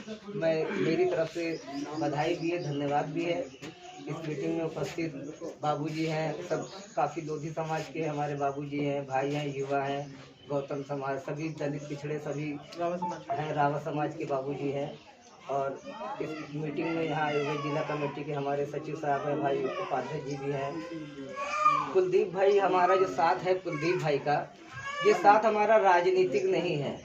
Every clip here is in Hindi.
मेरी तरफ से बधाई भी है, धन्यवाद भी है। इस मीटिंग में उपस्थित बाबूजी हैं, सब काफ़ी लोधी समाज के हमारे बाबूजी हैं, भाई हैं, युवा हैं, गौतम समाज, सभी दलित पिछड़े सभी हैं, रावत समाज के बाबूजी हैं। और इस मीटिंग में यहाँ आए हुए जिला कमेटी के हमारे सचिव साहब हैं, भाई उपाध्याय जी भी हैं। कुलदीप भाई, हमारा जो साथ है कुलदीप भाई का, ये साथ हमारा राजनीतिक नहीं है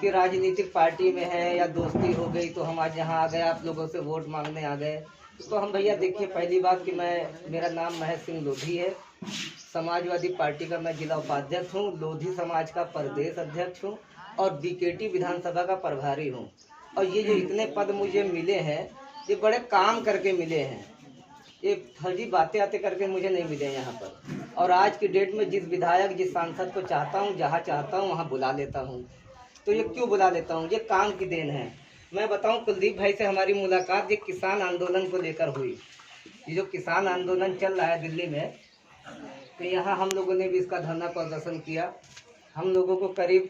कि राजनीतिक पार्टी में है या दोस्ती हो गई तो हम आज यहाँ आ गए, आप लोगों से वोट मांगने आ गए। तो हम भैया देखिए, पहली बात कि मेरा नाम महेश सिंह लोधी है, समाजवादी पार्टी का मैं जिला उपाध्यक्ष हूँ, लोधी समाज का प्रदेश अध्यक्ष हूँ और बीकेटी विधानसभा का प्रभारी हूँ। और ये जो इतने पद मुझे मिले हैं, ये बड़े काम करके मिले हैं, ये फर्जी बातें आते करके मुझे नहीं मिले यहाँ पर। और आज की डेट में जिस विधायक, जिस सांसद को चाहता हूँ, जहाँ चाहता हूँ वहाँ बुला लेता हूँ। तो ये क्यों बुला लेता हूँ? ये काम की देन है। मैं बताऊँ, कुलदीप भाई से हमारी मुलाकात ये किसान आंदोलन को लेकर हुई। ये जो किसान आंदोलन चल रहा है दिल्ली में, तो यहाँ हम लोगों ने भी इसका धरना प्रदर्शन किया। हम लोगों को करीब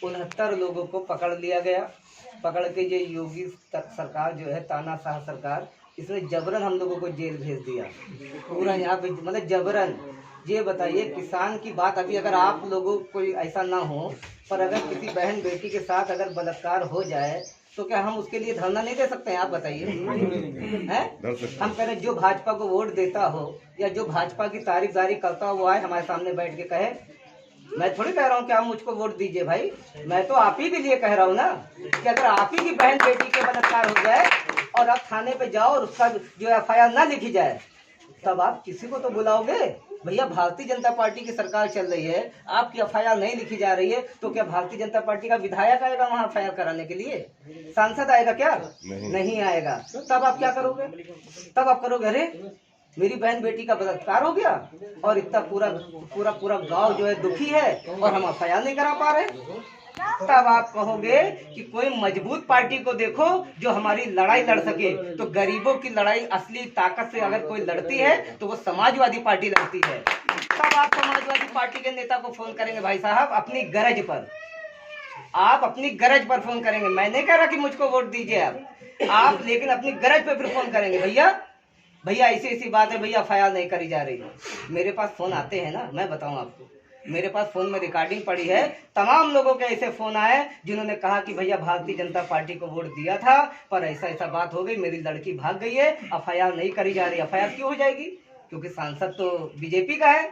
69 लोगों को पकड़ लिया गया। पकड़ के ये योगी सरकार जो है, तानाशाह सरकार, इसने जबरन हम लोगों को जेल भेज दिया पूरा यहाँ पे, मतलब जबरन। ये बताइए, किसान की बात, अभी अगर आप लोगों को कोई ऐसा ना हो, पर अगर किसी बहन बेटी के साथ अगर बलात्कार हो जाए तो क्या हम उसके लिए धरना नहीं दे सकते हैं? आप बताइए हैं? हम कह रहे जो भाजपा को वोट देता हो या जो भाजपा की तारीफदारी करता हो वो आए हमारे सामने बैठ के कहे। मैं थोड़ी कह रहा हूँ कि आप मुझको वोट दीजिए भाई, मैं तो आप ही के लिए कह रहा हूँ ना कि अगर आप ही की बहन बेटी के बलात्कार हो जाए और आप थाने पे जाओ और उसका जो FIR ना लिखी जाए, तब आप किसी को तो बुलाओगे। भैया, भारतीय जनता पार्टी की सरकार चल रही है, आपकी FIR नहीं लिखी जा रही है, तो क्या भारतीय जनता पार्टी का विधायक आएगा वहाँ FIR कराने के लिए? सांसद आएगा क्या? नहीं आएगा। तब आप क्या करोगे? तब आप करोगे, अरे मेरी बहन बेटी का बलात्कार हो गया और इतना पूरा गांव जो है दुखी है और हम FIR नहीं करा पा रहे। तब आप कहोगे कि कोई मजबूत पार्टी को देखो जो हमारी लड़ाई लड़ सके। तो गरीबों की लड़ाई असली ताकत से अगर कोई लड़ती है तो वो समाजवादी पार्टी लड़ती है। तब आप समाजवादी पार्टी के नेता को फोन करेंगे, भाई साहब अपनी गरज पर, आप अपनी गरज पर फोन करेंगे। मैं नहीं कह रहा कि मुझको वोट दीजिए आप, लेकिन अपनी गरज पे फिर फोन करेंगे, भैया ऐसी बात है, भैया FIR नहीं करी जा रही। मेरे पास फोन आते हैं ना, मैं बताऊं आपको, मेरे पास फोन में रिकॉर्डिंग पड़ी है। तमाम लोगों के ऐसे फोन आए जिन्होंने कहा कि भैया भारतीय जनता पार्टी को वोट दिया था पर ऐसा बात हो गई, मेरी लड़की भाग गई है, FIR नहीं करी जा रही। FIR क्यों हो जाएगी? क्योंकि सांसद तो बीजेपी का है,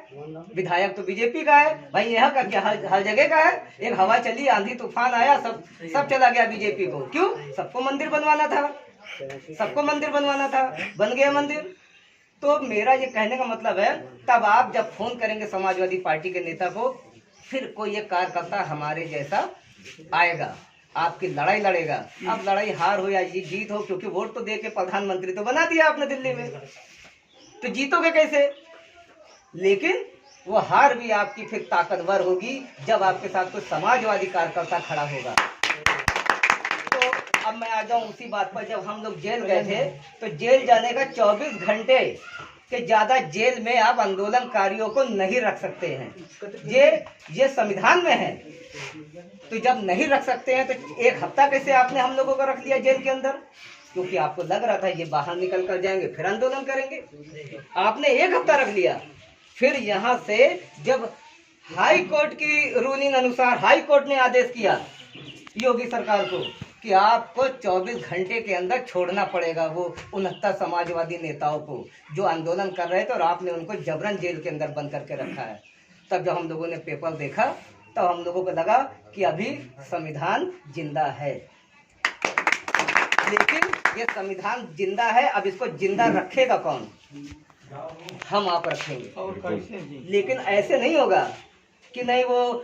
विधायक तो बीजेपी का है। भाई यहाँ का क्या हर जगह का है? एक हवा चली, आंधी तूफान आया, सब चला गया बीजेपी को। क्यों? सबको मंदिर बनवाना था, बन गया मंदिर। तो मेरा ये कहने का मतलब है, तब आप जब फोन करेंगे समाजवादी पार्टी के नेता को, फिर कोई ये कार्यकर्ता हमारे जैसा आएगा, आपकी लड़ाई लड़ेगा। अब लड़ाई हार हो या जीत हो, क्योंकि वोट तो दे के प्रधानमंत्री तो बना दिया आपने दिल्ली में, तो जीतोगे कैसे? लेकिन वो हार भी आपकी फिर ताकतवर होगी जब आपके साथ कोई समाजवादी कार्यकर्ता खड़ा होगा। अब मैं आ जाऊं उसी बात पर, जब हम लोग जेल गए थे तो जेल जाने का 24 घंटे के ज्यादा जेल में आप आंदोलनकारियों को नहीं रख सकते हैं। ये संविधान में है। तो जब नहीं रख सकते हैं तो 1 हफ्ता कैसे आपने हम लोगों को रख लिया जेल के अंदर? क्योंकि आपको लग रहा था ये बाहर निकल कर जाएंगे फिर आंदोलन करेंगे। आपने 1 हफ्ता रख लिया। फिर यहाँ से जब हाई कोर्ट की रूलिंग अनुसार हाई कोर्ट ने आदेश किया योगी सरकार को कि आपको 24 घंटे के अंदर छोड़ना पड़ेगा वो 69 समाजवादी नेताओं को जो आंदोलन कर रहे थे, और आपने उनको जबरन जेल के अंदर बंद करके रखा है। तब जब हम लोगों ने पेपर देखा तब हम लोगों को लगा कि अभी संविधान जिंदा है। लेकिन ये संविधान जिंदा है, अब इसको जिंदा रखेगा कौन? हम आप रखेंगे। लेकिन ऐसे नहीं होगा कि नहीं वो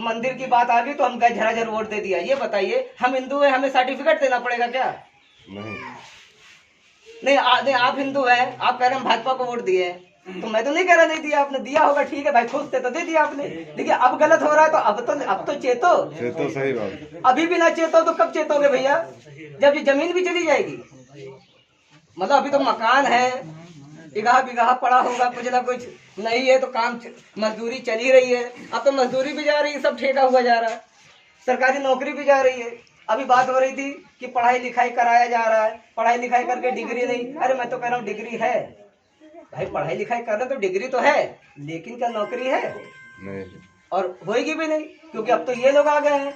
मंदिर की बात आ गई तो हम गए झराझर वोट दे दिया। ये बताइए, हम हिंदू हैं, हमें सर्टिफिकेट देना पड़ेगा क्या? नहीं, आप हिंदू हैं, आप कह रहे हैं भाजपा को वोट दिए, तो मैं तो नहीं कह रहा नहीं दिया, आपने दिया होगा, ठीक है भाई, खुश थे तो दे दिया आपने। देखिए अब गलत हो रहा है तो अब तो चेतो सही बात। अभी भी ना चेतो तो कब चेतोगे भैया? जब ये जमीन भी चली जाएगी। मतलब अभी तो मकान है, बिगहा पड़ा होगा, कुछ ना कुछ नहीं है तो काम मजदूरी चली रही है। अब तो मजदूरी भी जा रही है, सब ठेका हुआ जा रहा है, सरकारी नौकरी भी जा रही है। अभी बात हो रही थी कि पढ़ाई लिखाई कराया जा रहा है, पढ़ाई लिखाई करके डिग्री नहीं। अरे मैं तो कह रहा हूँ डिग्री है भाई, पढ़ाई लिखाई कर रहे तो डिग्री तो है, लेकिन क्या नौकरी है? नहीं। और होएगी भी नहीं, क्योंकि अब तो ये लोग आ गए हैं।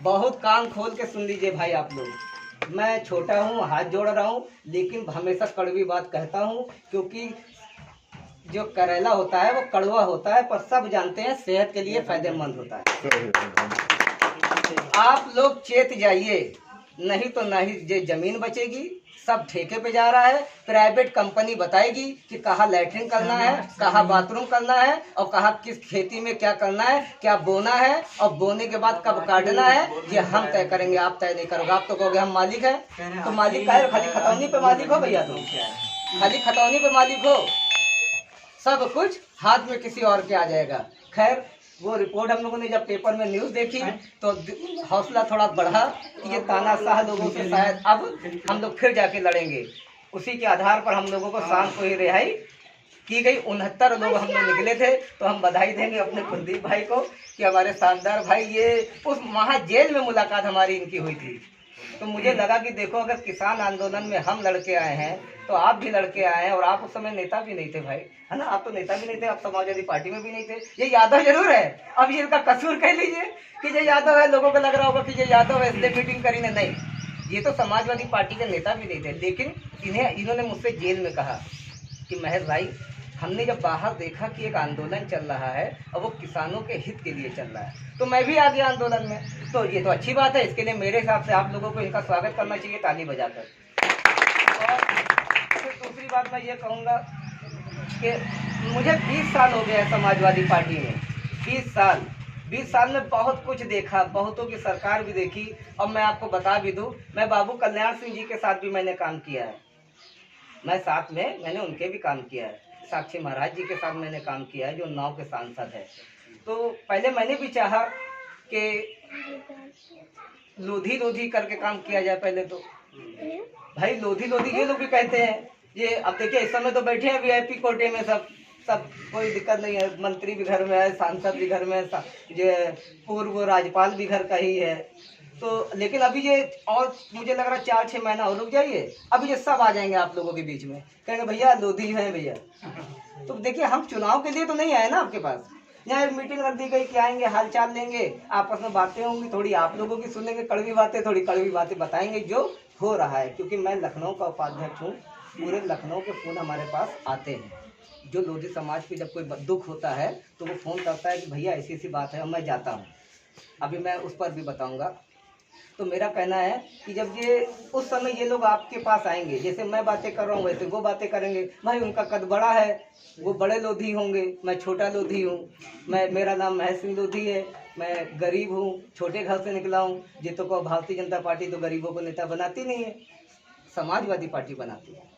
बहुत कान खोल के सुन लीजिए भाई आप लोग, मैं छोटा हूँ, हाथ जोड़ रहा हूँ, लेकिन हमेशा कड़वी बात कहता हूँ, क्योंकि जो करेला होता है वो कड़वा होता है, पर सब जानते हैं सेहत के लिए फायदेमंद होता है। आप लोग चेत जाइए, नहीं तो ना ही ये जमीन बचेगी, सब ठेके पे जा रहा है। प्राइवेट कंपनी बताएगी कि कहाँ लैट्रिन करना है, कहाँ बाथरूम करना है, और कहाँ किस खेती में क्या करना है, क्या बोना है, और बोने के बाद कब काटना है, ये हम तय करेंगे, आप तय नहीं करोगे। आप तो कहोगे हम मालिक हैं, तो मालिक का है, खाली खतौनी पे मालिक हो भैया, तुम खाली खतौनी पे मालिक हो, सब कुछ हाथ में किसी और के आ जाएगा। खैर, वो रिपोर्ट हम लोगों ने जब पेपर में न्यूज़ देखी तो हौसला थोड़ा बढ़ा कि ये तानाशाह लोगों से शायद अब हम लोग फिर जाके लड़ेंगे। उसी के आधार पर हम लोगों को शाम को ही रिहाई की गई। 69 लोग हम लोग निकले थे, तो हम बधाई देंगे अपने कुलदीप भाई को कि हमारे शानदार भाई, ये उस महा जेल में मुलाकात हमारी इनकी हुई थी। तो मुझे लगा कि देखो, अगर किसान आंदोलन में हम लड़के आए हैं तो आप भी लड़के आए हैं, और आप उस समय नेता भी नहीं थे भाई, है ना? आप तो नेता भी नहीं थे, आप समाजवादी पार्टी में भी नहीं थे। ये यादव जरूर है, अब ये इनका कसूर कह लीजिए कि ये यादव है, लोगों को लग रहा होगा कि ये यादव है इसलिए मीटिंग करी नहीं, ये तो समाजवादी पार्टी के नेता भी नहीं थे। लेकिन इन्होंने मुझसे जेल में कहा कि महेश भाई, हमने जब बाहर देखा कि एक आंदोलन चल रहा है और वो किसानों के हित के लिए चल रहा है, तो मैं भी आ गया आंदोलन में। तो ये तो अच्छी बात है, इसके लिए मेरे हिसाब से आप लोगों को इनका स्वागत करना चाहिए ताली बजाकर। और फिर दूसरी बात मैं ये कहूँगा कि मुझे 20 साल हो गए हैं समाजवादी पार्टी में। 20 साल में बहुत कुछ देखा, बहुतों की सरकार भी देखी। और मैं आपको बता भी दूँ, मैं बाबू कल्याण सिंह जी के साथ भी मैंने काम किया है, मैं साथ में मैंने उनके भी काम किया है। साक्षी महाराज जी के साथ मैंने काम किया है, जो 9 के सांसद है। तो पहले मैंने भी चाहा कि लोधी लोधी करके काम किया जाए। पहले तो भाई लोधी लोधी ये लोग भी कहते हैं, ये अब देखिए इस समय तो बैठे हैं VIP कोटे में, सब कोई दिक्कत नहीं है, मंत्री भी घर में है, सांसद भी घर में है, जो पूर्व राज्यपाल भी घर का ही है। तो लेकिन अभी ये, और मुझे लग रहा है 4-6 महीना और रुक जाइए, अभी ये सब आ जाएंगे आप लोगों के बीच में, कहेंगे भैया लोधी हैं भैया। तो देखिए, हम चुनाव के लिए तो नहीं आए ना आपके पास, यहाँ एक मीटिंग रख दी गई कि आएंगे, हाल चाल लेंगे, आपस में बातें होंगी, थोड़ी आप लोगों की सुनेंगे कड़वी बातें, थोड़ी कड़वी बातें बताएंगे जो हो रहा है। क्योंकि मैं लखनऊ का उपाध्यक्ष हूँ, पूरे लखनऊ के फोन हमारे पास आते हैं। जो लोधी समाज पे जब कोई दुख होता है तो वो फ़ोन करता है कि भैया ऐसी ऐसी बात है, और मैं जाता हूँ। अभी मैं उस पर भी बताऊँगा। तो मेरा कहना है कि जब ये उस समय ये लोग आपके पास आएंगे, जैसे मैं बातें कर रहा हूँ वैसे वो बातें करेंगे। भाई उनका कद बड़ा है, वो बड़े लोधी होंगे, मैं छोटा लोधी हूँ। मेरा नाम महेश सिंह लोधी है, मैं गरीब हूँ, छोटे घर से निकला हूँ। ये तो को भारतीय जनता पार्टी तो गरीबों को नेता बनाती नहीं है, समाजवादी पार्टी बनाती है।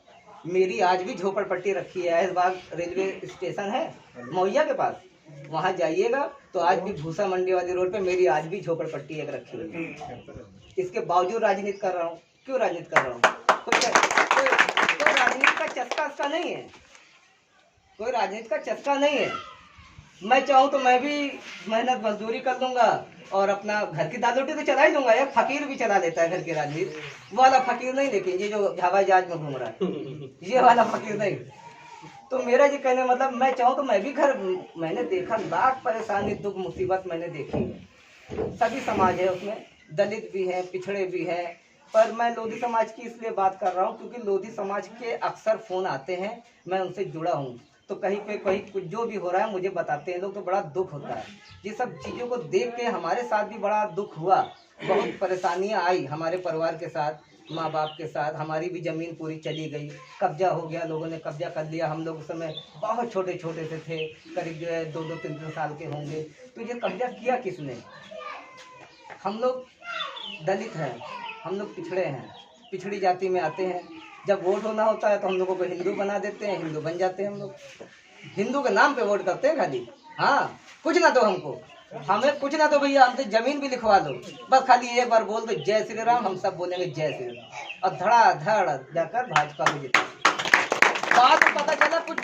मेरी आज भी झोपड़पट्टी रखी है, इस बार रेलवे स्टेशन है मौया के पास, वहाँ जाइएगा तो आज भी भूसा मंडी वाली रोड पे मेरी आज भी झोपड़पट्टी एक रखी हुई है। इसके बावजूद राजनीति कर रहा हूँ। क्यों राजनीति कर रहा हूँ? कोई राजनीति का चस्का इसका नहीं है, कोई राजनीति का चस्का नहीं है। मैं चाहूँ तो मैं भी मेहनत मजदूरी कर लूँगा और अपना घर की दाल रोटी तो चला ही लूँगा। एक फकीर भी चला लेता है घर की राजनीति, वो वाला फकीर नहीं, लेकिन ये जो हवाई जहाज में घूम रहा है ये वाला फकीर नहीं। तो मेरा ये कहने मतलब, मैं चाहूँ तो मैं भी घर, मैंने देखा लाख परेशानी दुख मुसीबत मैंने देखी है। सभी समाज है उसमें, दलित भी हैं, पिछड़े भी हैं, पर मैं लोधी समाज की इसलिए बात कर रहा हूँ क्योंकि लोधी समाज के अक्सर फ़ोन आते हैं, मैं उनसे जुड़ा हूँ। तो कहीं पे कहीं कुछ जो भी हो रहा है मुझे बताते हैं लोग, तो बड़ा दुख होता है। ये सब चीज़ों को देख के हमारे साथ भी बड़ा दुख हुआ, बहुत परेशानियाँ आई हमारे परिवार के साथ, माँ बाप के साथ। हमारी भी ज़मीन पूरी चली गई, कब्जा हो गया, लोगों ने कब्जा कर लिया। हम लोग उस समय बहुत छोटे छोटे से थे, करीब जो है 2-2, 3-3 साल के होंगे। तो ये कब्जा किया किसने? हम लोग दलित हैं, हम लोग पिछड़े हैं, पिछड़ी जाति में आते हैं। जब वोट होना होता है तो हम लोगों को हिंदू बना देते हैं, हिंदू बन जाते हैं। हम लोग हिंदू के नाम पे वोट करते हैं खाली। हाँ, कुछ ना दो हमको, हमें कुछ ना दो भैया, हमसे जमीन भी लिखवा दो, बस खाली एक बार बोल दो जय श्री राम, हम सब बोलेंगे जय श्री राम, और धड़ाधड़ जाकर भाजपा को जिता। बाद में पता चला कुछ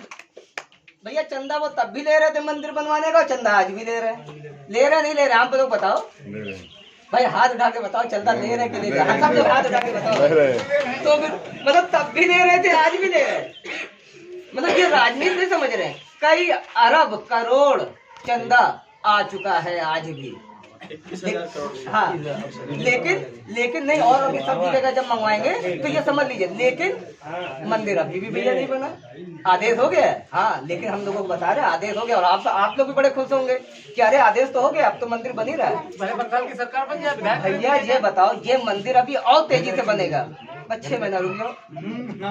भैया चंदा वो तब भी ले रहे थे मंदिर बनवाने का, चंदा आज भी ले रहे हैं। ले रहे नहीं ले रहे, आप लोग बताओ। भाई हाथ उठा के बताओ, चलता ले रहे कि नहीं ले रहे? सब लोग हाथ उठा के बताओ। तो फिर मतलब तब भी दे रहे थे, आज भी दे रहे। मतलब ये राजनीति नहीं समझ रहे। कई अरब करोड़ चंदा आ चुका है आज भी। हाँ, लेकिन नहीं, और अभी सब जगह जब मंगवाएंगे तो ये समझ लीजिए, लेकिन मंदिर अभी भी भैया नहीं बना। आदेश हो गया, हाँ, लेकिन हम लोगों को बता रहे आदेश हो गया, और आप लोग भी बड़े खुश होंगे कि अरे आदेश तो हो गया, अब तो मंदिर बन ही रहा है। बंगाल की सरकार बन जाए भैया। ये बताओ, ये मंदिर अभी और तेजी से बनेगा। 6 महीना रुक जाओ,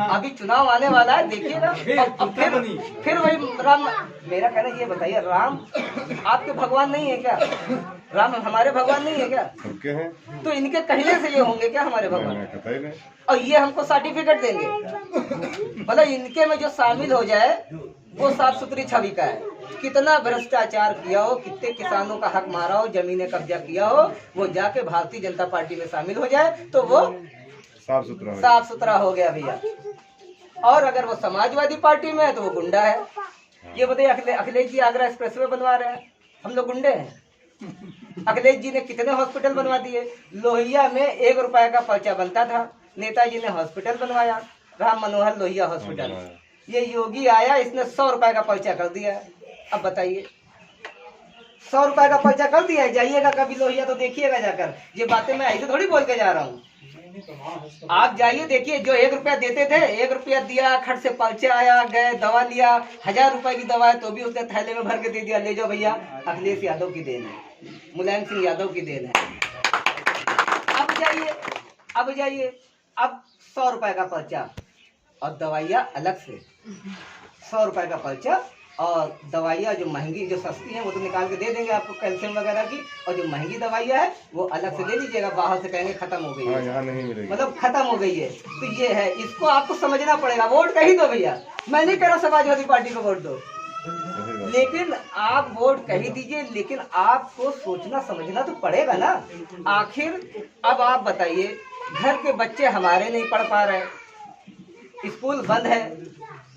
अभी चुनाव आने वाला है, देखिए ना। अब फिर वही राम। मेरा कहना ये बताइए, राम आपके भगवान नहीं है क्या? राम हमारे भगवान नहीं है क्या? हैं। तो इनके कहने से ये होंगे क्या हमारे भगवान? और ये हमको सर्टिफिकेट देंगे, मतलब इनके में जो शामिल हो जाए वो साफ सुथरी छवि का है। कितना भ्रष्टाचार किया हो, कितने किसानों का हक मारा हो, जमीनें कब्जा किया हो, वो जाके भारतीय जनता पार्टी में शामिल हो जाए तो वो साफ सुथरा हो गया भैया। और अगर वो समाजवादी पार्टी में है तो वो गुंडा है। ये बताइए, अखिलेश जी आगरा एक्सप्रेसवे बनवा रहे हैं, हम लोग गुंडे हैं? अखिलेश जी ने कितने हॉस्पिटल बनवा दिए। लोहिया में 1 रुपए का पर्चा बनता था, नेताजी ने हॉस्पिटल बनवाया, राम मनोहर लोहिया हॉस्पिटल। ये योगी आया, इसने 100 रुपए का पर्चा कर दिया। अब बताइए, 100 रुपए का पर्चा कर दिया है, जाइएगा कभी लोहिया तो देखिएगा जाकर। ये बातें मैं ऐसे थोड़ी बोल के जा रहा हूँ, आप जाइए देखिए। जो 1 रुपया देते थे, 1 रुपया दिया, खट से पर्चा आया, गए दवा लिया। 1000 रुपए की दवा है तो भी उसने थैले में भर के दे दिया, ले जाओ भैया। अखिलेश यादव की देन है, मुलायम सिंह यादव की देन है। अब जाइए, अब 100 रुपए का पर्चा और दवाइयाँ अलग से। 100 रुपए का पर्चा और दवाइयाँ जो महंगी, जो सस्ती है वो तो निकाल के दे देंगे आपको, कैल्शियम वगैरह की, और जो महंगी दवाइयाँ है वो अलग से ले लीजिएगा। बाहर से कहेंगे खत्म हो गई है, यहाँ नहीं मिलेगी, मतलब खत्म हो गई है। तो ये है, इसको आपको समझना पड़ेगा। वोट कहीं दो भैया, मैं नहीं कह रहा समाजवादी पार्टी को वोट दो, लेकिन आप वोट कहीं दीजिए, लेकिन आपको सोचना समझना तो पड़ेगा ना। आखिर अब आप बताइए, घर के बच्चे हमारे नहीं पढ़ पा रहे, स्कूल बंद है,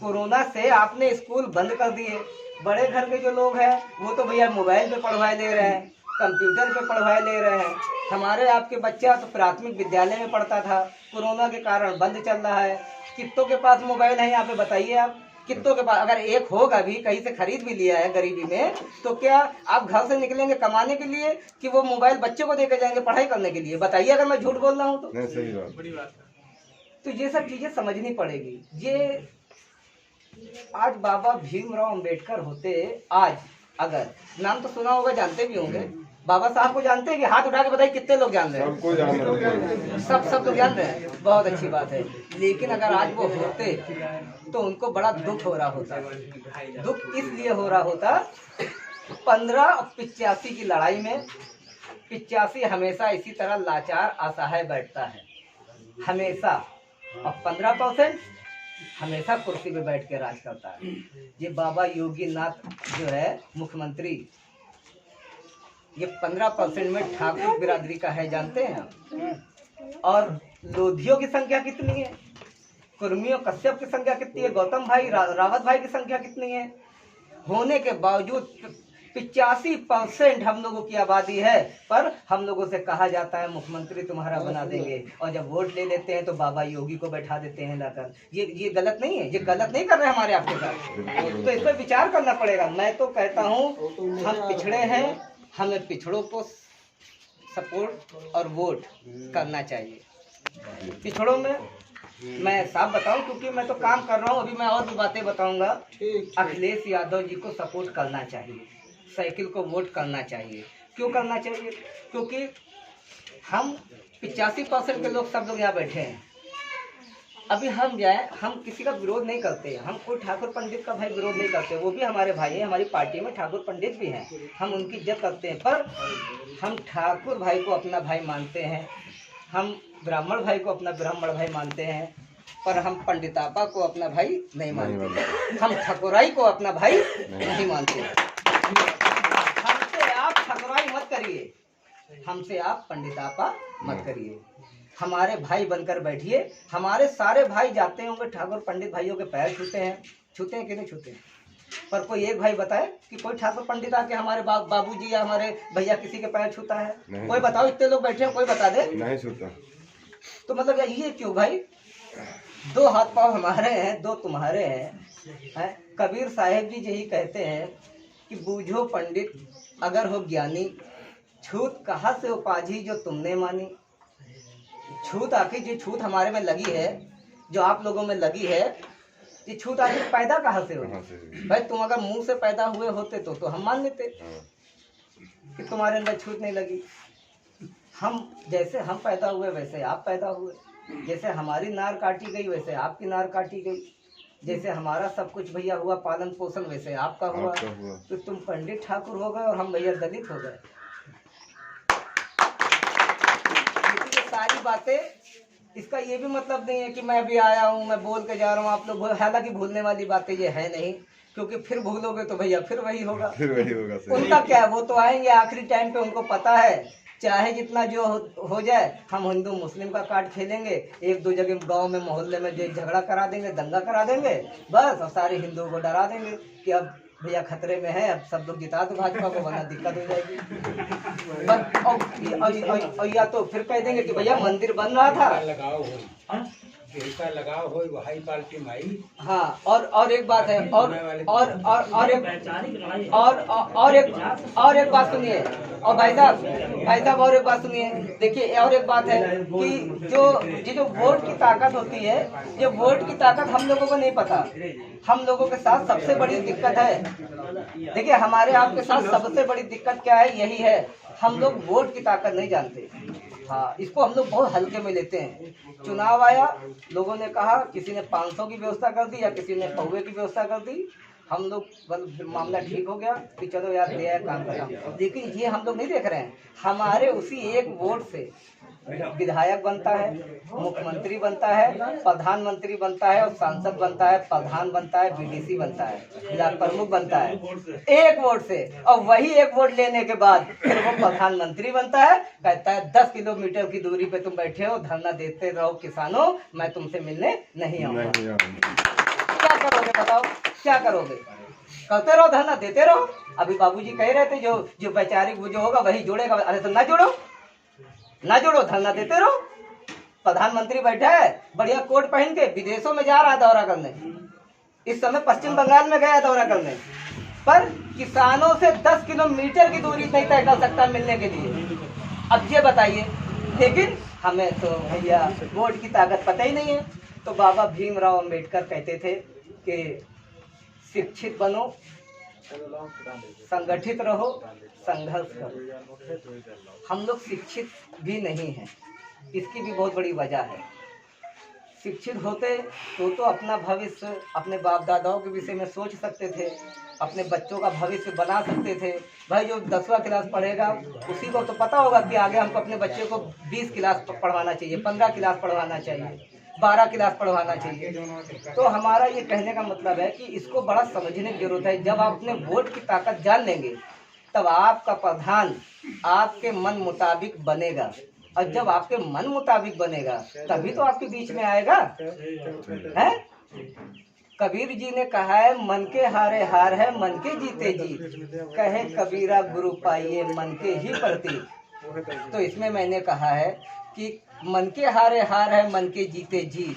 कोरोना से आपने स्कूल बंद कर दिए। बड़े घर के जो लोग हैं वो तो भैया मोबाइल पे पढ़वाए ले रहे हैं, कंप्यूटर पे पढ़वाए ले रहे हैं। हमारे आपके बच्चा तो प्राथमिक विद्यालय में पढ़ता था, कोरोना के कारण बंद चल रहा है। कितनों के पास मोबाइल है यहाँ पे बताइए आप? कितनों के पास? अगर एक होगा भी, कहीं से खरीद भी लिया है गरीबी में, तो क्या आप घर से निकलेंगे कमाने के लिए कि वो मोबाइल बच्चे को देकर जाएंगे पढ़ाई करने के लिए? बताइए, अगर मैं झूठ बोल रहा हूँ तो। सही बात, बड़ी बात है। तो ये सब चीजें समझनी पड़ेगी। ये आज बाबा भीमराव अंबेडकर होते, आज अगर नाम तो सुना होगा, जानते भी होंगे, बाबा साहब को जानते हैं कि? हाथ उठा के बताइए कितने लोग जान रहे हैं? सबको जान रहे हैं, सब लोग जान रहे हैं, बहुत अच्छी बात है। लेकिन अगर आज वो होते तो उनको बड़ा दुख हो रहा होता। दुख इसलिए हो रहा होता, 15 और 85 की लड़ाई में 85 हमेशा इसी तरह लाचार असहाय बैठता है हमेशा, और 15% हमेशा कुर्सी पे बैठ के राज करता है। ये बाबा योगी नाथ जो है मुख्यमंत्री, ये 15% में ठाकुर बिरादरी का है, जानते हैं आप? और लोधियों की संख्या कितनी है, कुर्मियों कश्यप की संख्या कितनी है, गौतम भाई रावत भाई की संख्या कितनी है? होने के बावजूद 85% हम लोगों की आबादी है, पर हम लोगों से कहा जाता है मुख्यमंत्री तुम्हारा बना देंगे, और जब वोट ले लेते हैं तो बाबा योगी को बैठा देते हैं लाकर। ये गलत नहीं है, ये गलत नहीं कर रहे हमारे आपके साथ, तो इस पर विचार करना पड़ेगा। मैं तो कहता हूँ हम पिछड़े हैं, हमें पिछड़ों को सपोर्ट और वोट करना चाहिए। पिछड़ों में मैं साफ बताऊं, क्योंकि मैं तो काम कर रहा हूं, अभी मैं और भी बातें बताऊंगा। अखिलेश यादव जी को सपोर्ट करना चाहिए, साइकिल को वोट करना चाहिए। क्यों करना चाहिए? क्योंकि हम 85% के लोग, सब लोग यहाँ बैठे हैं। अभी हम जाए, हम किसी का विरोध नहीं करते, हम कोई ठाकुर पंडित का भाई विरोध नहीं करते, वो भी हमारे भाई हैं, हमारी पार्टी में ठाकुर पंडित भी हैं, हम उनकी इज्जत करते हैं। पर हम ठाकुर भाई को अपना भाई मानते हैं, हम ब्राह्मण भाई को अपना ब्राह्मण भाई मानते हैं, पर हम पंडितापा को अपना भाई नहीं मानते, हम ठकुराई को अपना भाई नहीं मानते। हमसे आप ठकुराई मत करिए, हमसे आप पंडितापा मत करिए, हमारे भाई बनकर बैठिए। हमारे सारे भाई जाते होंगे ठाकुर पंडित भाइयों के पैर छूते हैं कि नहीं छूते हैं? पर कोई एक भाई बताए कि कोई ठाकुर पंडित आके हमारे बाबूजी या हमारे भैया किसी के पैर छूता है? कोई बताओ, इतने लोग बैठे हैं, कोई बता दे। नहीं छूता। तो मतलब ये क्यों भाई? दो हाथ पांव हमारे हैं, दो तुम्हारे हैं। कबीर साहेब जी यही कहते हैं कि बूझो पंडित अगर हो ज्ञानी, छूत कहाँ से उपाजी जो तुमने मानी। छूत आखिर जो छूत हमारे में लगी है, जो आप लोगों में लगी है, ये छूत आखिर पैदा कहाँ से हो? भाई तुम अगर मुंह से पैदा हुए होते तो हम मान लेते कि तुम्हारे अंदर छूत नहीं लगी। हम जैसे हम पैदा हुए वैसे आप पैदा हुए, जैसे हमारी नार काटी गई वैसे आपकी नार काटी गई, जैसे हमारा सब कुछ भैया हुआ पालन पोषण वैसे आपका हुआ। तो तुम पंडित ठाकुर हो गए और हम भैया दलित हो गए। ये सारी बातें, इसका ये भी मतलब नहीं है कि मैं अभी आया हूँ, मैं बोल के जा रहा हूँ, आप लोग हालांकि भूलने वाली बातें ये है नहीं, क्योंकि फिर भूलोगे तो भैया फिर वही होगा। उनका क्या है, वो तो आएंगे आखिरी टाइम पे, उनको पता है चाहे जितना जो हो जाए, हम हिंदू मुस्लिम का कार्ड खेलेंगे, एक दो जगह गांव में मोहल्ले में झगड़ा करा देंगे, दंगा करा देंगे बस, और सारे हिंदुओं को डरा देंगे कि अब भैया खतरे में है, अब सब लोग जिता दो भाजपा को वरना दिक्कत हो जाएगी। और या तो फिर कह देंगे कि भैया मंदिर बन रहा था, लगाओ हो वही पार्टी माई। हाँ, और एक बात है, और एक बात सुनिए, और भाई साहब और एक बात सुनिए। देखिए और एक बात है कि जो वोट की ताकत होती है, ये वोट की ताकत हम लोगों को नहीं पता। हम लोगों के साथ सबसे बड़ी दिक्कत है, देखिए हमारे आपके साथ सबसे बड़ी दिक्कत क्या है, यही है, हम लोग वोट की ताकत नहीं जानते। हाँ, इसको हम लोग बहुत हल्के में लेते हैं। चुनाव आया, लोगों ने कहा, किसी ने 500 की व्यवस्था कर दी या किसी ने पौवे की व्यवस्था कर दी, हम लोग मामला ठीक हो गया कि चलो यार दे काम करा। लेकिन ये हम लोग नहीं देख रहे हैं, हमारे उसी एक वोट से विधायक बनता है, मुख्यमंत्री बनता है, प्रधानमंत्री बनता है, और सांसद बनता है, प्रधान बनता है, बीडीसी बनता है, जिला प्रमुख बनता है, एक वोट से। और वही एक वोट लेने के बाद फिर वो प्रधानमंत्री बनता है, कहता है 10 किलोमीटर की दूरी पे तुम बैठे हो, धरना देते रहो किसानों, मैं तुमसे मिलने नहीं आऊंगा। क्या करोगे बताओ, क्या करोगे? करते रहो, धरना देते रहो। अभी बाबूजी कह रहे थे जो वैचारिक जो होगा वही जोड़ेगा। अरे तो ना जोड़ो, धरना देते रहो। प्रधानमंत्री बैठा है बढ़िया कोट पहन के, विदेशों में जा रहा है दौरा करने, इस समय पश्चिम बंगाल में गया दौरा करने, पर किसानों से 10 किलोमीटर की दूरी नहीं तय कर सकता मिलने के लिए। अब ये बताइए, लेकिन हमें तो भैया वोट की ताकत पता ही नहीं है। तो बाबा भीमराव अंबेडकर कहते थे कि शिक्षित बनो, संगठित रहो, संघर्ष करो। हम लोग शिक्षित भी नहीं हैं, इसकी भी बहुत बड़ी वजह है। शिक्षित होते तो अपना भविष्य अपने बाप दादाओं के विषय में सोच सकते थे, अपने बच्चों का भविष्य बना सकते थे। भाई जो 10वां क्लास पढ़ेगा उसी को तो पता होगा कि आगे हमको अपने बच्चे को 20 क्लास पढ़वाना चाहिए, 15 क्लास पढ़वाना चाहिए, 12 क्लास पढ़वाना चाहिए। तो हमारा ये कहने का मतलब है कि इसको बड़ा समझने की जरूरत है। जब आप अपने वोट की ताकत जान लेंगे तब आपका प्रधान आपके मन मुताबिक बनेगा, और जब आपके मन मुताबिक बनेगा तभी तो आपके बीच में आएगा, है? कबीर जी ने कहा है, मन के हारे हार है, मन के जीते जीत, कहे कबीरा गुरु पाइए मन के ही प्रतीक। तो इसमें मैंने कहा है कि मन के हारे हार है, मन के जीते जीत,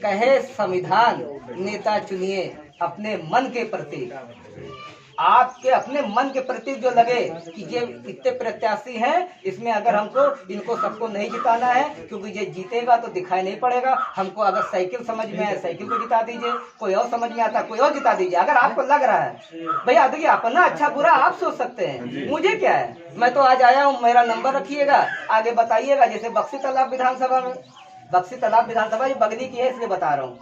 कहे संविधान नेता चुनिए अपने मन के प्रतीक। आपके अपने मन के प्रति जो लगे कि ये इतने प्रत्याशी हैं, इसमें अगर हमको इनको सबको नहीं जिताना है क्योंकि ये जीतेगा तो दिखाई नहीं पड़ेगा, हमको अगर साइकिल समझ में आए साइकिल को जिता दीजिए, कोई और समझ में आता कोई और जिता दीजिए। अगर आपको लग रहा है भैया, देखिए अपना अच्छा बुरा आप सोच सकते हैं, मुझे क्या है, मैं तो आज आया हूँ, मेरा नंबर रखिएगा, आगे बताइएगा। जैसे बक्सी तालाब विधानसभा में, बक्सी तालाब विधानसभा ये बगली की है इसलिए बता रहा हूँ,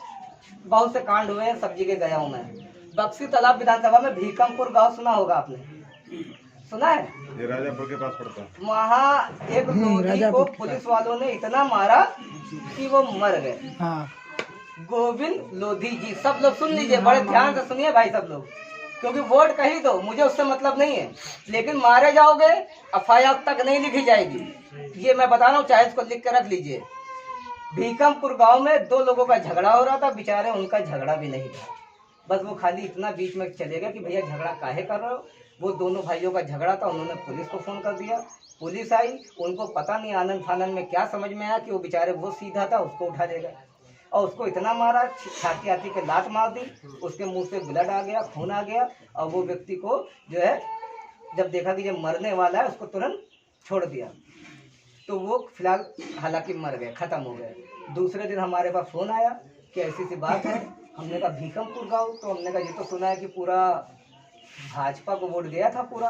बहुत से कांड हुए हैं, सब जगह गया हूँ मैं। बक्सी तालाब विधानसभा में भीकमपुर गांव सुना होगा आपने, सुना है? ये राजापुर के पास पड़ता है। वहाँ एक लोधी को पुलिस वालों ने इतना मारा कि वो मर गए। हाँ। गोविंद लोधी जी, सब लोग सुन लीजिए, बड़े ध्यान से सुनिए भाई सब लोग, क्योंकि वोट कहीं दो, मुझे उससे मतलब नहीं है, लेकिन मारे जाओगे FIR तक नहीं लिखी जाएगी, ये मैं बता रहा हूँ, चाहे इसको लिख कर रख लीजिए। भीकमपुर गांव में 2 लोगों का झगड़ा हो रहा था, बेचारे उनका झगड़ा भी नहीं था, बस वो खाली इतना बीच में चले गया कि भैया झगड़ा काहे कर रहे हो। वो दोनों भाइयों का झगड़ा था, उन्होंने पुलिस को फ़ोन कर दिया। पुलिस आई, उनको पता नहीं आनंद फानंद में क्या समझ में आया कि वो बेचारे वो सीधा था, उसको उठा ले गए और उसको इतना मारा, छाती आती पे लात मार दी, उसके मुंह से ब्लड आ गया, खून आ गया। और वो व्यक्ति को जो है जब देखा कि जब मरने वाला है, उसको तुरंत छोड़ दिया। तो वो फिलहाल हालांकि मर गए, ख़त्म हो गए। दूसरे दिन हमारे पास फ़ोन आया कि ऐसी सी बात है। हमने कहा भीकमपुर गाँव, तो हमने कहा ये तो सुना है कि पूरा भाजपा को वोट गया था पूरा।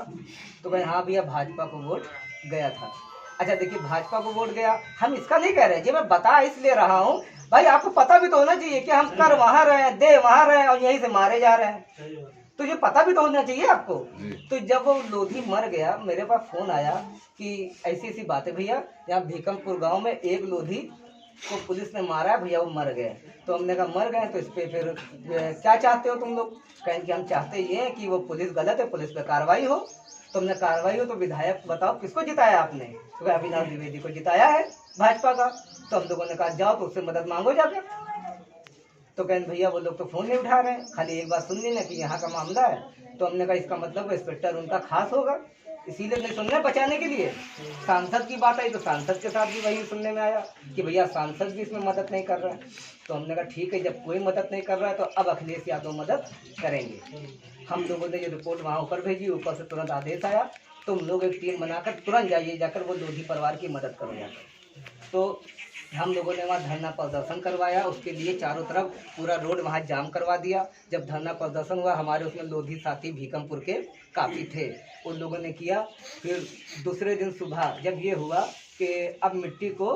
तो कहे हाँ भैया भाजपा को वोट गया था। अच्छा देखिए, भाजपा को वोट गया, हम इसका नहीं कह रहे, जी मैं बता इसलिए रहा हूँ भाई, आपको पता भी तो होना चाहिए कि हम कर वहाँ रहे हैं, दे वहाँ रहे हैं और यहीं से मारे जा रहे हैं, तो ये पता भी तो होना चाहिए आपको। तो जब वो लोधी मर गया, मेरे पास फोन आया कि ऐसी ऐसी बात है भैया, यहाँ भीकमपुर गांव में एक लोधी को पुलिस ने मारा है भैया, वो मर गए। तो हमने कहा मर गए तो इस पे फिर क्या चाहते हो तुम लोग। कहें कि हम चाहते ये हैं कि वो पुलिस गलत है, पुलिस पे कार्रवाई हो। तो हमने कार्रवाई हो तो विधायक बताओ किसको जिताया आपने। तो अविनाश द्विवेदी को जिताया है भाजपा का। तो हम लोगों ने कहा जाओ तो उससे मदद मांगो जाकर। तो कहें भैया वो लोग तो फोन नहीं उठा रहे हैं, खाली एक बात सुन लेना कि यहाँ का मामला है। तो हमने कहा इसका मतलब इंस्पेक्टर उनका खास होगा, इसीलिए नहीं सुनने बचाने के लिए। सांसद की बात आई तो सांसद के साथ भी वही सुनने में आया कि भैया सांसद भी इसमें मदद नहीं कर रहे हैं। तो हमने कहा ठीक है, जब कोई मदद नहीं कर रहा है तो अब अखिलेश यादव मदद करेंगे। हम लोगों ने ये रिपोर्ट वहाँ ऊपर भेजी, ऊपर से तुरंत आदेश आया तुम लोग एक टीम बनाकर तुरंत जाइए, जाकर वो लोधी परिवार की मदद करो जाकर। तो हम लोगों ने वहाँ धरना प्रदर्शन करवाया, उसके लिए चारों तरफ पूरा रोड वहाँ जाम करवा दिया। जब धरना प्रदर्शन हुआ, हमारे उसमें लोधी साथी भीकमपुर के काफ़ी थे, उन लोगों ने किया। फिर दूसरे दिन सुबह जब ये हुआ कि अब मिट्टी को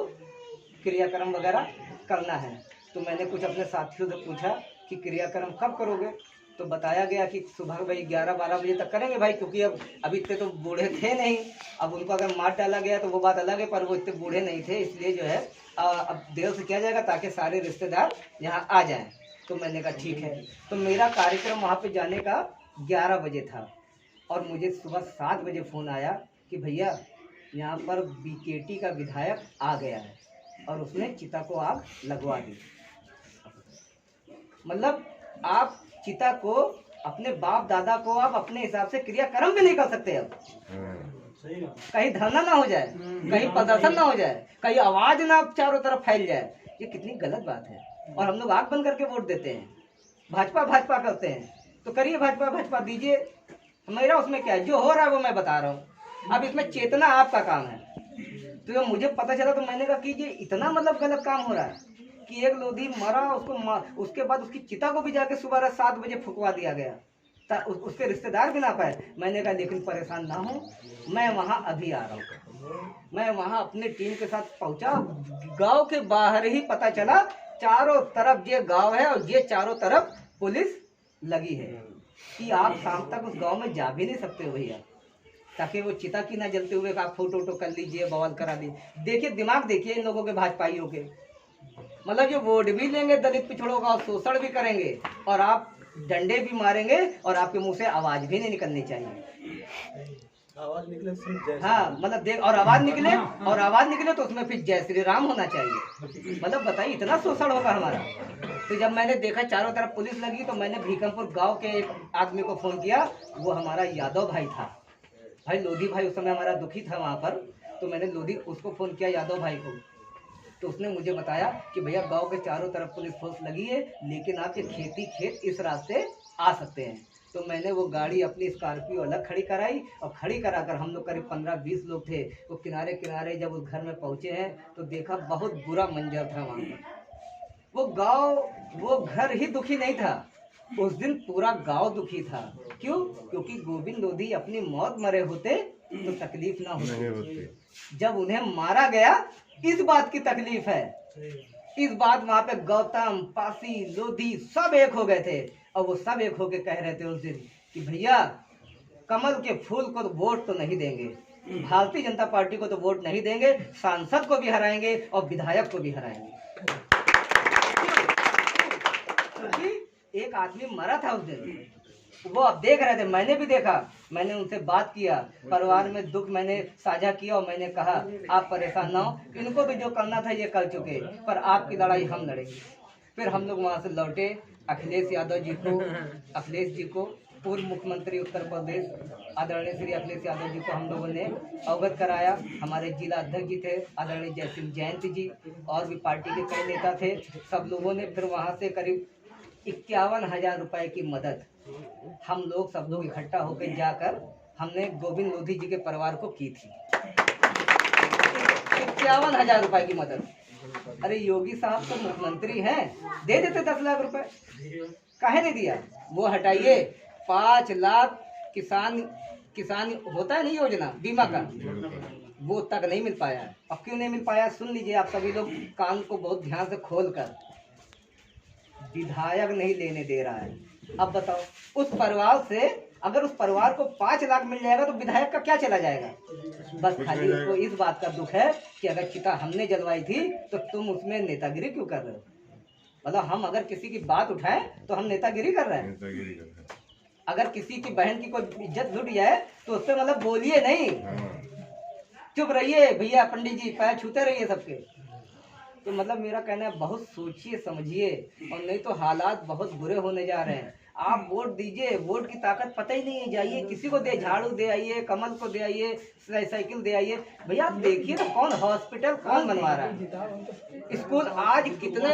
क्रियाक्रम वगैरह करना है, तो मैंने कुछ अपने साथियों से पूछा कि क्रियाक्रम कब करोगे। तो बताया गया कि सुबह भाई 11-12 बजे तक करेंगे भाई, क्योंकि अब अभी इतने तो बूढ़े थे नहीं। अब उनको अगर मार डाला गया तो वो बात अलग है, पर वो इतने बूढ़े नहीं थे, इसलिए जो है अब देर से किया जाएगा ताकि सारे रिश्तेदार यहाँ आ जाएं। तो मैंने कहा ठीक है। तो मेरा कार्यक्रम वहाँ पे जाने का 11 बजे था और मुझे सुबह 7 बजे फ़ोन आया कि भैया यहाँ पर बीकेटी का विधायक आ गया है और उसने चिता को आग लगवा दी। मतलब आप चिता को अपने बाप दादा को आप अपने हिसाब से क्रियाक्रम भी नहीं कर सकते। अब कहीं धरना ना हो जाए, कहीं प्रदर्शन ना हो जाए, कहीं आवाज ना चारों तरफ फैल जाए, ये कितनी गलत बात है। और हम लोग आंख बंद करके वोट देते हैं, भाजपा भाजपा करते हैं। तो करिए भाजपा भाजपा दीजिए, मेरा उसमें क्या है, जो हो रहा है वो मैं बता रहा हूँ। अब इसमें चेतना आपका काम है। तो जब मुझे पता चला तो मैंने कहा कि ये इतना मतलब गलत काम हो रहा है कि एक लोधी मरा, उसके बाद उसकी चिता को भी जाके सुबह 7 बजे फुकवा दिया गया, उसके रिश्तेदार भी ना पाए। मैंने कहा लेकिन परेशान ना हो, मैं वहाँ अभी आ रहा हूँ। मैं वहाँ अपने टीम के साथ पहुँचा, गांव के बाहर ही पता चला चारों तरफ ये गांव है और ये चारों तरफ पुलिस लगी है कि आप शाम तक उस गांव में जा भी नहीं सकते हो भैया, ताकि वो चिता की ना जलते हुए आप फोटो कर लीजिए, बवाल करा लीजिए। देखिए दिमाग देखिए इन लोगों के, भाजपाइयों के, मतलब जो वोट भी लेंगे दलित पिछड़ों का, शोषण भी करेंगे और आप डंडे भी मारेंगे और आपके मुंह से आवाज भी नहीं निकलनी चाहिए। आवाज निकले हाँ मतलब देख, और आवाज निकले तो उसमें फिर जय श्री राम होना चाहिए। मतलब बताइए इतना शोषण होगा हमारा। तो जब मैंने देखा चारों तरफ पुलिस लगी तो मैंने भीकमपुर गांव के एक आदमी को फोन किया, वो हमारा यादव भाई था, भाई लोधी भाई उस समय हमारा दुखी था वहाँ पर। तो मैंने लोधी उसको फोन किया, यादव भाई को। तो उसने मुझे बताया कि भैया गांव के चारों तरफ पुलिस फोर्स लगी है, लेकिन आपके खेत इस रास्ते आ सकते हैं। तो मैंने वो गाड़ी अपनी स्कॉर्पियो अलग खड़ी कराई और खड़ी कराकर हम लोग करीब 15-20 लोग थे, वो किनारे किनारे जब उस घर में पहुंचे हैं तो देखा बहुत बुरा मंजर था वहाँ पर। वो घर ही दुखी नहीं था, उस दिन पूरा गांव दुखी था। क्यों? क्योंकि गोविंद लोधी अपनी मौत मरे होते तो तकलीफ ना होती, जब उन्हें मारा गया इस बात की तकलीफ है। इस बात वहाँ पे गौतम, पासी, लोधी सब एक हो गए थे और वो सब एक होके कह रहे थे उस दिन कि भैया कमल के फूल को तो वोट तो नहीं देंगे, भारतीय जनता पार्टी को तो वोट नहीं देंगे, सांसद को भी हराएंगे और विधायक को भी हराएंगे। क्योंकि एक आदमी मरा था उस दिन, वो अब देख रहे थे, मैंने भी देखा, मैंने उनसे बात किया, परिवार में दुख मैंने साझा किया और मैंने कहा आप परेशान ना हो, इनको भी जो करना था ये कर चुके, पर आपकी लड़ाई हम लड़ेंगे। फिर हम लोग वहाँ से लौटे। अखिलेश जी को पूर्व मुख्यमंत्री उत्तर प्रदेश आदरणीय श्री अखिलेश यादव जी को हम लोगों ने अवगत कराया। हमारे जिला अध्यक्ष जी थे आदरणीय जयसिंह जयंत जी, और भी पार्टी के कई नेता थे। सब लोगों ने फिर वहाँ से करीब 51,000 रुपए की मदद हम लोग सब लोग इकट्ठा होकर जाकर हमने गोविंद लोधी जी के परिवार को की थी। 51,000 रुपए की मदद। अरे योगी साहब तो मुख्यमंत्री हैं, दे देते 10 लाख रुपए, काहे नहीं दिया? वो हटाइए, 5 लाख किसान होता है नहीं योजना बीमा का, वो तक नहीं मिल पाया है। अब क्यों नहीं मिल पाया? सुन लीजिए आप सभी लोग कान को बहुत ध्यान से खोल कर। विधायक नहीं लेने दे रहा है। अब बताओ, उस परिवार से अगर उस परिवार को 5 लाख मिल जाएगा तो विधायक का क्या चला जाएगा? बस खाली उसको इस बात का दुख है कि अगर चिता हमने जलवाई थी तो तुम उसमें नेतागिरी क्यों कर रहे हो? मतलब हम अगर किसी की बात उठाएं तो हम नेतागिरी कर रहे हैं। अगर किसी की बहन की कोई इज्जत लुट जाए तो उससे मतलब बोलिए नहीं, चुप रहिए भैया, पंडित जी पैर छूते रहिए सबके। तो मतलब मेरा कहना है बहुत सोचिए समझिए, और नहीं तो हालात बहुत बुरे होने जा रहे हैं। आप वोट दीजिए, वोट की ताकत पता ही नहीं है। जाइए किसी को दे, झाड़ू दे आइए, कमल को दे आइए, साइकिल दे आइए। भैया आप देखिए ना, कौन हॉस्पिटल कौन बनवा रहा है, स्कूल। आज कितने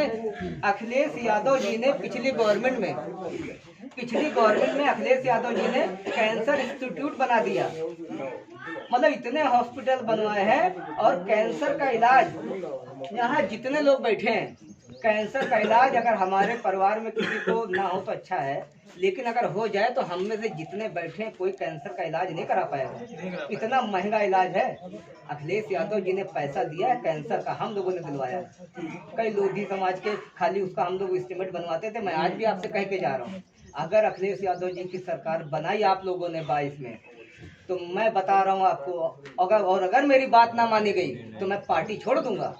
अखिलेश यादव जी ने पिछली गवर्नमेंट में अखिलेश यादव जी ने कैंसर इंस्टीट्यूट बना दिया। मतलब इतने हॉस्पिटल बनवाए हैं, और कैंसर का इलाज यहाँ जितने लोग बैठे हैं, कैंसर का इलाज अगर हमारे परिवार में किसी को ना हो तो अच्छा है, लेकिन अगर हो जाए तो हम में से जितने बैठे हैं कोई कैंसर का इलाज नहीं करा पाएगा। इतना महंगा इलाज है। अखिलेश यादव जी ने पैसा दिया है कैंसर का, हम लोगों ने दिलवाया है। कई लोधी समाज के खाली उसका हम लोग एस्टीमेट बनवाते थे। मैं आज भी आपसे कह के जा रहा हूँ, अगर अखिलेश यादव जी की सरकार बनाई आप लोगों ने 22 में, तो मैं बता रहा हूँ आपको, अगर मेरी बात ना मानी गई तो मैं पार्टी छोड़ दूंगा।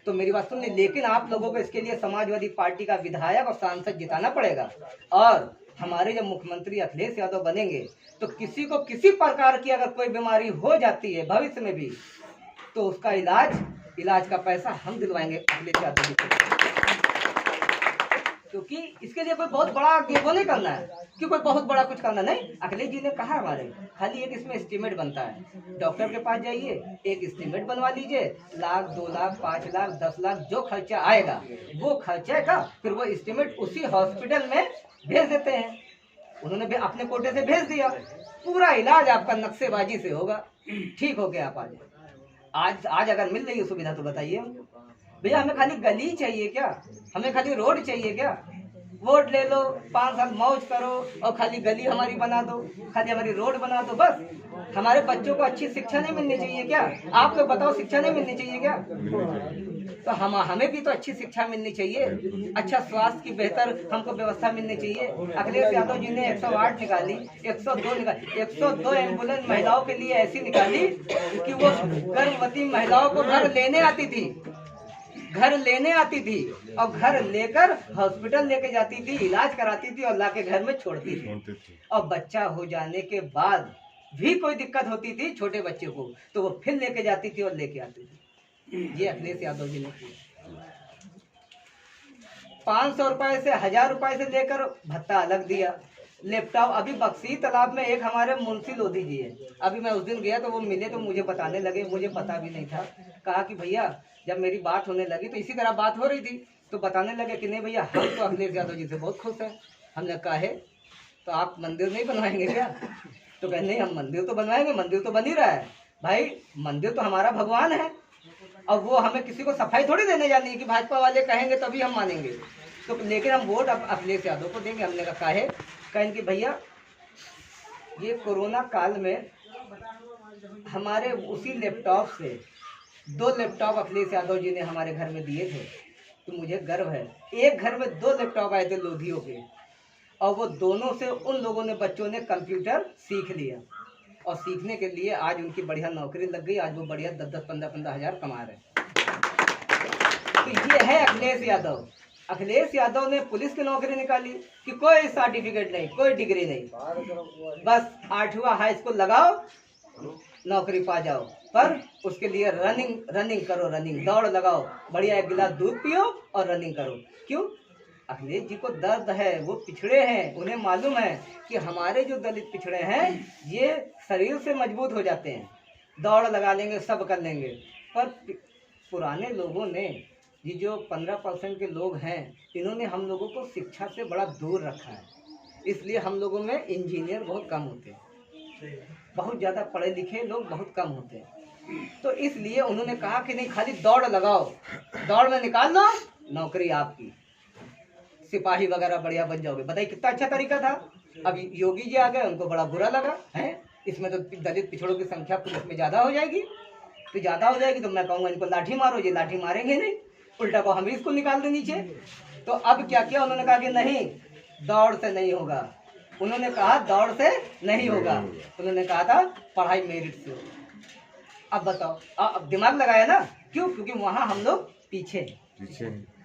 तो मेरी बात सुनिए, लेकिन आप लोगों को इसके लिए समाजवादी पार्टी का विधायक और सांसद जिताना पड़ेगा। और हमारे जब मुख्यमंत्री अखिलेश यादव बनेंगे तो किसी को किसी प्रकार की अगर कोई बीमारी हो जाती है भविष्य में भी, तो उसका इलाज का पैसा हम दिलवाएंगे अखिलेश यादव जी को। क्योंकि इसके लिए कोई बहुत बड़ा वो नहीं करना है कि कोई बहुत बड़ा कुछ करना नहीं। अखिलेश जी ने कहा हमारे खाली एक इसमें एस्टीमेट बनता है। डॉक्टर के पास जाइए, एक एस्टीमेट बनवा लीजिए, 1 लाख 2 लाख 5 लाख 10 लाख जो खर्चा आएगा वो खर्चे का फिर वो एस्टीमेट उसी हॉस्पिटल में भेज देते हैं। उन्होंने अपने कोटे से भेज दिया, पूरा इलाज आपका नक्शेबाजी से होगा, ठीक हो गया। आप आज अगर मिल रही है सुविधा तो बताइए भैया, हमें खाली गली चाहिए क्या? हमें खाली रोड चाहिए क्या? वोट ले लो, 5 साल मौज करो और खाली गली हमारी बना दो, खाली हमारी रोड बना दो, बस। हमारे बच्चों को अच्छी शिक्षा नहीं मिलनी चाहिए क्या? आप लोग बताओ, शिक्षा नहीं मिलनी चाहिए क्या? तो हमें भी तो अच्छी शिक्षा मिलनी चाहिए, अच्छा स्वास्थ्य की बेहतर हमको व्यवस्था मिलनी चाहिए। अखिलेश यादव जी ने 108 निकाली, 102 एम्बुलेंस महिलाओं के लिए ऐसी निकाली कि वो गर्भवती महिलाओं को घर लेने आती थी और घर लेकर हॉस्पिटल लेके जाती थी, इलाज कराती थी और लाके घर में छोड़ती थी। और बच्चा हो जाने के बाद भी कोई दिक्कत होती थी छोटे बच्चे को तो वो फिर लेके जाती थी और लेके आती थी। ये अखिलेश यादव जी ने किया। 500 रुपए से 1000 रुपए से लेकर भत्ता अलग दिया। लैपटॉप अभी बक्सी तालाब में एक हमारे मुंशी लोधी जी है, अभी मैं उस दिन गया तो वो मिले तो मुझे बताने लगे, मुझे पता भी नहीं था। कहा कि भैया, जब मेरी बात होने लगी तो इसी तरह बात हो रही थी तो बताने लगे कि नहीं भैया, हम तो अखिलेश यादव जी से बहुत खुश हैं। हमने कहा है तो आप मंदिर नहीं बनवाएंगे क्या? तो कहे नहीं, हम मंदिर तो बनवाएंगे, मंदिर तो बन ही रहा है भाई, मंदिर तो हमारा भगवान है और वो हमें किसी को सफाई थोड़ी देने जानी है कि भाजपा वाले कहेंगे तभी हम मानेंगे। तो लेकिन हम वोट अब अखिलेश यादव को देंगे। हमने कहा है, कहें कि भैया ये कोरोना काल में हमारे उसी लैपटॉप से 2 लैपटॉप अखिलेश यादव जी ने हमारे घर में दिए थे, तो मुझे गर्व है। एक घर में 2 लैपटॉप आए थे लोधियों के, और वो दोनों से उन लोगों ने, बच्चों ने कंप्यूटर सीख लिया और सीखने के लिए आज उनकी बढ़िया नौकरी लग गई। आज वो बढ़िया 10-10, 15-15 हज़ार कमा रहे। तो ये है अखिलेश यादव। अखिलेश यादव ने पुलिस की नौकरी निकाली कि कोई सर्टिफिकेट नहीं, कोई डिग्री नहीं, बस 8वां हाई स्कूल लगाओ, नौकरी पा जाओ। पर उसके लिए रनिंग करो, रनिंग दौड़ लगाओ, बढ़िया एक गिलास दूध पियो और रनिंग करो। क्यों? अखिलेश जी को दर्द है, वो पिछड़े हैं, उन्हें मालूम है कि हमारे जो दलित पिछड़े हैं ये शरीर से मजबूत हो जाते हैं, दौड़ लगा लेंगे, सब कर लेंगे। पर पुराने लोगों ने, ये जो 15% के लोग हैं, इन्होंने हम लोगों को शिक्षा से बड़ा दूर रखा है, इसलिए हम लोगों में इंजीनियर बहुत कम होते हैं, बहुत ज़्यादा पढ़े लिखे लोग बहुत कम होते हैं। तो इसलिए उन्होंने कहा कि नहीं, खाली दौड़ लगाओ, दौड़ में निकाल लो, नौकरी आपकी, सिपाही वगैरह बढ़िया बन जाओगे। बताइए कितना अच्छा तरीका था। अब योगी जी आ गए, उनको बड़ा बुरा लगा है, इसमें तो दलित पिछड़ों की संख्या पुलिस में ज़्यादा हो जाएगी, तो ज़्यादा हो जाएगी तो मैं कहूँगा इनको लाठी मारो। ये लाठी मारेंगे नहीं, उल्टा को हम इसको निकाल दें नीचे। तो अब क्या किया उन्होंने, कहा कि नहीं, दौड़ से नहीं होगा। उन्होंने कहा दौड़ से नहीं होगा, उन्होंने कहा था पढ़ाई मेरिट से होगा। अब बताओ, अब दिमाग लगाया ना, क्यों? क्योंकि वहाँ हम लोग पीछे,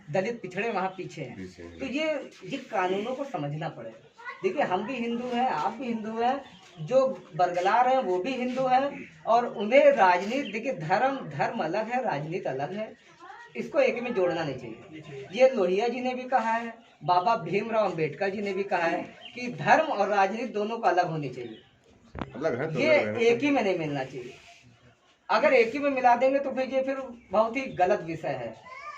दलित पिछड़े वहाँ पीछे हैं। तो ये कानूनों को समझना पड़ेगा। देखिए हम भी हिंदू हैं, आप भी हिंदू हैं, जो बरगलार हैं वो भी हिंदू हैं, और उन्हें राजनीति, देखिए धर्म अलग है, राजनीति अलग है, इसको एक में जोड़ना नहीं चाहिए। ये लोहिया जी ने भी कहा है, बाबा भीमराव अंबेडकर जी ने भी कहा है कि धर्म और राजनीति दोनों का अलग होनी चाहिए, अलग है तो ये एक ही में नहीं मिलना चाहिए। अगर एक ही में मिला देंगे तो फिर बहुत ही गलत विषय है,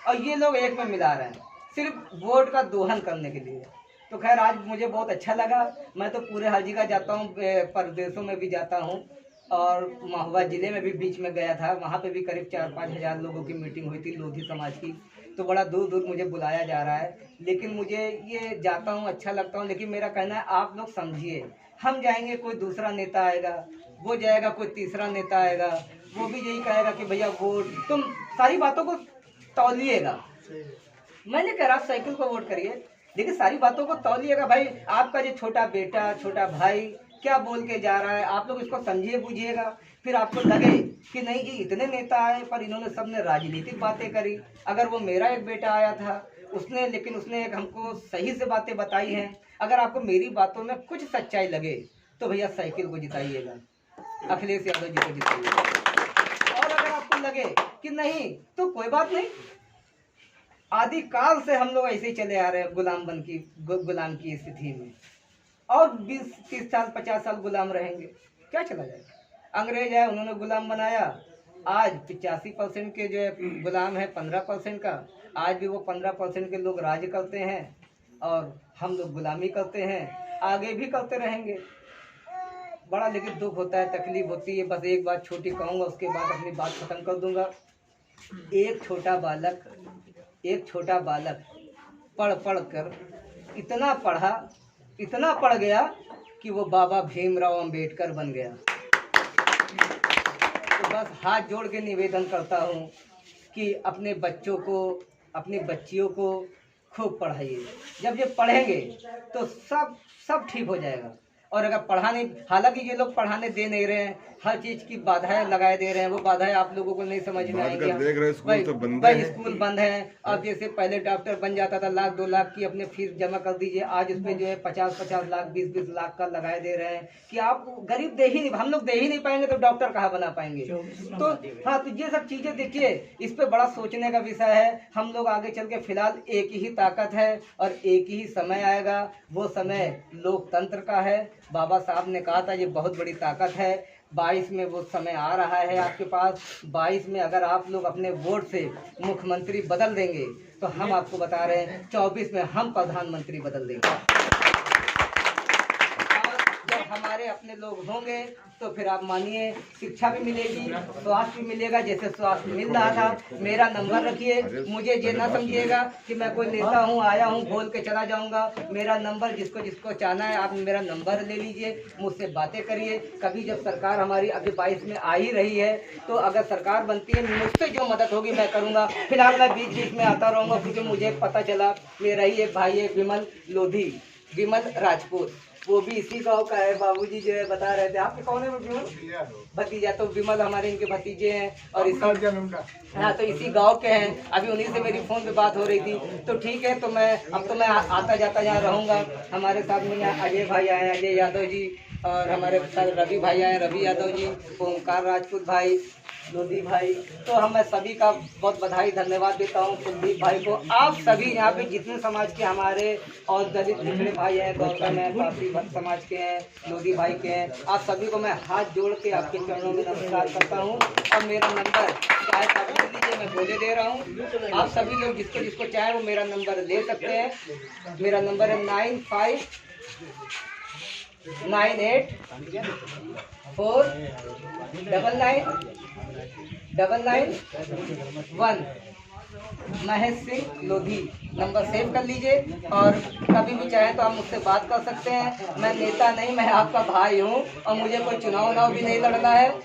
और ये लोग एक में मिला रहे हैं सिर्फ वोट का दोहन करने के लिए। तो खैर आज मुझे बहुत अच्छा लगा। मैं तो पूरे हर जगह जाता हूँ, परदेशों में भी जाता हूँ, और महोबा ज़िले में भी बीच में गया था, वहाँ पे भी करीब 4-5 हज़ार लोगों की मीटिंग हुई थी लोधी समाज की। तो बड़ा दूर दूर मुझे बुलाया जा रहा है, लेकिन मुझे ये जाता हूँ, अच्छा लगता हूँ, लेकिन मेरा कहना है आप लोग समझिए, हम जाएंगे कोई दूसरा नेता आएगा, वो जाएगा कोई तीसरा नेता आएगा, वो भी यही कहेगा कि भैया वोट, तुम सारी बातों को तौलिएगा। मैंने कह रहा साइकिल को वोट करिए, देखिए सारी बातों को तौलिएगा। भाई आपका जो छोटा बेटा, छोटा भाई क्या बोल के जा रहा है, आप लोग इसको समझिए बूझिएगा। फिर आपको लगे कि नहीं जी इतने नेता आए पर इन्होंने सबने राजनीतिक बातें करी। अगर वो मेरा एक बेटा आया था, लेकिन उसने एक हमको सही से बातें बताई हैं, अगर आपको मेरी बातों में कुछ सच्चाई लगे तो भैया साइकिल को जिताइएगा, अखिलेश यादव जी को जिताइएगा। और अगर आपको लगे कि नहीं तो कोई बात नहीं, आदि काल से हम लोग ऐसे ही चले आ रहे हैं गुलाम की स्थिति में, और 20-30 साल 50 साल गुलाम रहेंगे, क्या चला जाएगा। अंग्रेज है, उन्होंने गुलाम बनाया, आज 85% के जो है गुलाम है 15% का, आज भी वो 15% के लोग राज करते हैं और हम लोग गुलामी करते हैं, आगे भी करते रहेंगे। बड़ा लेकिन दुख होता है, तकलीफ होती है। बस एक बात छोटी कहूँगा, उसके बाद अपनी बात खत्म कर दूंगा। एक छोटा बालक पढ़ कर इतना पढ़ गया कि वो बाबा भीमराव अंबेडकर बन गया। तो बस हाथ जोड़ के निवेदन करता हूँ कि अपने बच्चों को, अपनी बच्चियों को खूब पढ़ाइए। जब ये पढ़ेंगे तो सब ठीक हो जाएगा। और अगर पढ़ाने, हालांकि ये लोग पढ़ाने दे नहीं रहे हैं, हर चीज की बाधाएं लगाए दे रहे हैं, वो बाधाएं आप लोगों को नहीं समझ में आएगी। स्कूल बंद है। अब जैसे पहले डॉक्टर बन जाता था 1-2 लाख की अपने फीस जमा कर दीजिए, आज उसमें जो है 50-50 लाख 20-20 लाख का लगाए दे रहे हैं कि आप गरीब दे ही नहीं, हम लोग दे ही नहीं पाएंगे तो डॉक्टर कहाँ बना पाएंगे। तो हाँ, तो ये सब चीजें देखिए, इस पे बड़ा सोचने का विषय है। हम लोग आगे चल के, फिलहाल एक ही ताकत है और एक ही समय आएगा, वो समय लोकतंत्र का है। बाबा साहब ने कहा था ये बहुत बड़ी ताकत है। 22 में वो समय आ रहा है आपके पास। 22 में अगर आप लोग अपने वोट से मुख्यमंत्री बदल देंगे तो हम आपको बता रहे हैं 24 में हम प्रधानमंत्री बदल देंगे। जब हमारे अपने लोग होंगे तो फिर आप मानिए शिक्षा भी मिलेगी, स्वास्थ्य भी मिलेगा, जैसे स्वास्थ्य मिल रहा था। मेरा नंबर रखिए, मुझे ये ना समझिएगा कि मैं कोई नेता हूँ, आया हूँ बोल के चला जाऊँगा। मेरा नंबर, जिसको चाहना है आप मेरा नंबर ले लीजिए, मुझसे बातें करिए। कभी जब सरकार हमारी अभी 22 में आ ही रही है तो अगर सरकार बनती है, मुझसे जो मदद होगी मैं करूँगा। फिलहाल मैं बीच में आता रहूँगा, क्योंकि मुझे पता चला मेरा ही एक भाई है विमल लोधी, विमल राजपूत, वो भी इसी गांव का है। बाबूजी जो है बता रहे थे, आपके कौन है विमल? भतीजा। तो विमल हमारे इनके भतीजे हैं और हाँ, तो इसी गांव के हैं। अभी उन्हीं से मेरी फोन पे बात हो रही थी। तो ठीक है, तो मैं आता जाता यहाँ रहूँगा। हमारे साथ में यहाँ अजय भाई आए, अजय यादव जी, और हमारे साथ रवि भाई आए, रवि यादव जी, ओमकार राजपूत भाई, लोधी भाई, तो मैं सभी का बहुत बधाई धन्यवाद देता हूँ कुलदीप भाई को। आप सभी यहाँ पे जितने समाज के हमारे और दलित पिछड़े भाई हैं, गौतम हैं, काफी समाज के हैं, लोधी भाई के हैं, आप सभी को मैं हाथ जोड़ के आपके चरणों में नमस्कार करता हूँ। और मेरा नंबर चाहे आप ले लीजिए, मैं बोले दे रहा हूँ। आप सभी लोग जिसको जिसको चाहे वो मेरा नंबर ले सकते हैं। मेरा नंबर है 9548999991। महेश सिंह लोधी, नंबर सेव कर लीजिए और कभी भी चाहे तो आप मुझसे बात कर सकते हैं। मैं नेता नहीं, मैं आपका भाई हूँ और मुझे कोई चुनाव भी नहीं लड़ना है।